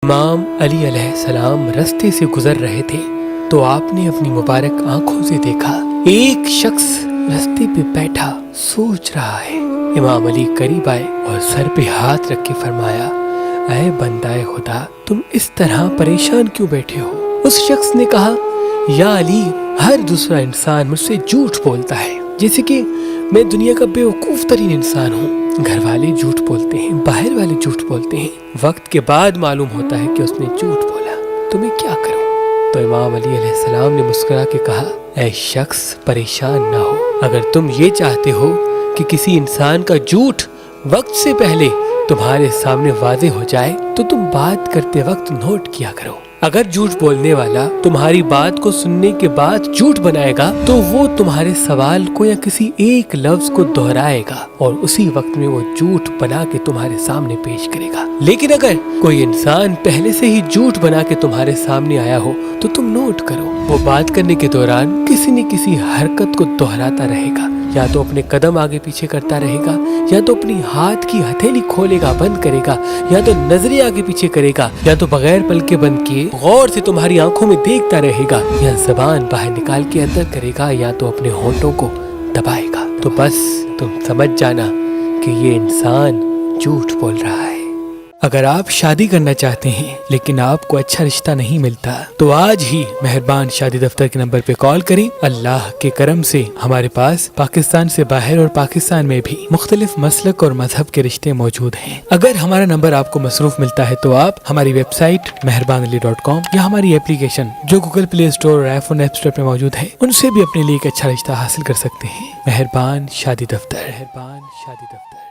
امام علی علیہ السلام رستے سے گزر رہے تھے تو آپ نے اپنی مبارک آنکھوں سے دیکھا ایک شخص رستے پہ بیٹھا سوچ رہا ہے۔ امام علی قریب آئے اور سر پہ ہاتھ رکھ کے فرمایا، اے بندہ خدا، تم اس طرح پریشان کیوں بیٹھے ہو؟ اس شخص نے کہا، یا علی، ہر دوسرا انسان مجھ سے جھوٹ بولتا ہے، جیسے کہ میں دنیا کا بے وقوف ترین انسان ہوں۔ گھر والے جھوٹ بولتے ہیں، باہر والے جھوٹ بولتے ہیں، وقت کے بعد معلوم ہوتا ہے کہ اس نے جھوٹ بولا، تو میں کیا کروں؟ تو امام علی علیہ السلام نے مسکرا کے کہا، اے شخص، پریشان نہ ہو۔ اگر تم یہ چاہتے ہو کہ کسی انسان کا جھوٹ وقت سے پہلے تمہارے سامنے واضح ہو جائے تو تم بات کرتے وقت نوٹ کیا کرو۔ اگر جھوٹ بولنے والا تمہاری بات کو سننے کے بعد جھوٹ بنائے گا تو وہ تمہارے سوال کو یا کسی ایک لفظ کو دہرائے گا اور اسی وقت میں وہ جھوٹ بنا کے تمہارے سامنے پیش کرے گا۔ لیکن اگر کوئی انسان پہلے سے ہی جھوٹ بنا کے تمہارے سامنے آیا ہو تو تم نوٹ کرو، وہ بات کرنے کے دوران کسی نہ کسی حرکت کو دہراتا رہے گا، یا تو اپنے قدم آگے پیچھے کرتا رہے گا، یا تو اپنی ہاتھ کی ہتھیلی کھولے گا بند کرے گا، یا تو نظریں آگے پیچھے کرے گا، یا تو بغیر پلکیں بند کیے غور سے تمہاری آنکھوں میں دیکھتا رہے گا، یا زبان باہر نکال کے اندر کرے گا، یا تو اپنے ہونٹوں کو دبائے گا۔ تو بس تم سمجھ جانا کہ یہ انسان جھوٹ بول رہا ہے۔ اگر آپ شادی کرنا چاہتے ہیں لیکن آپ کو اچھا رشتہ نہیں ملتا تو آج ہی مہربان شادی دفتر کے نمبر پہ کال کریں۔ اللہ کے کرم سے ہمارے پاس پاکستان سے باہر اور پاکستان میں بھی مختلف مسلک اور مذہب کے رشتے موجود ہیں۔ اگر ہمارا نمبر آپ کو مصروف ملتا ہے تو آپ ہماری ویب سائٹ mehrbanali.com یا ہماری اپلیکیشن جو گوگل پلے اسٹور اور آئی فون ایپ اسٹور پہ موجود ہے ان سے بھی اپنے لیے ایک اچھا رشتہ حاصل کر سکتے ہیں۔ مہربان شادی دفتر، مہربان شادی دفتر۔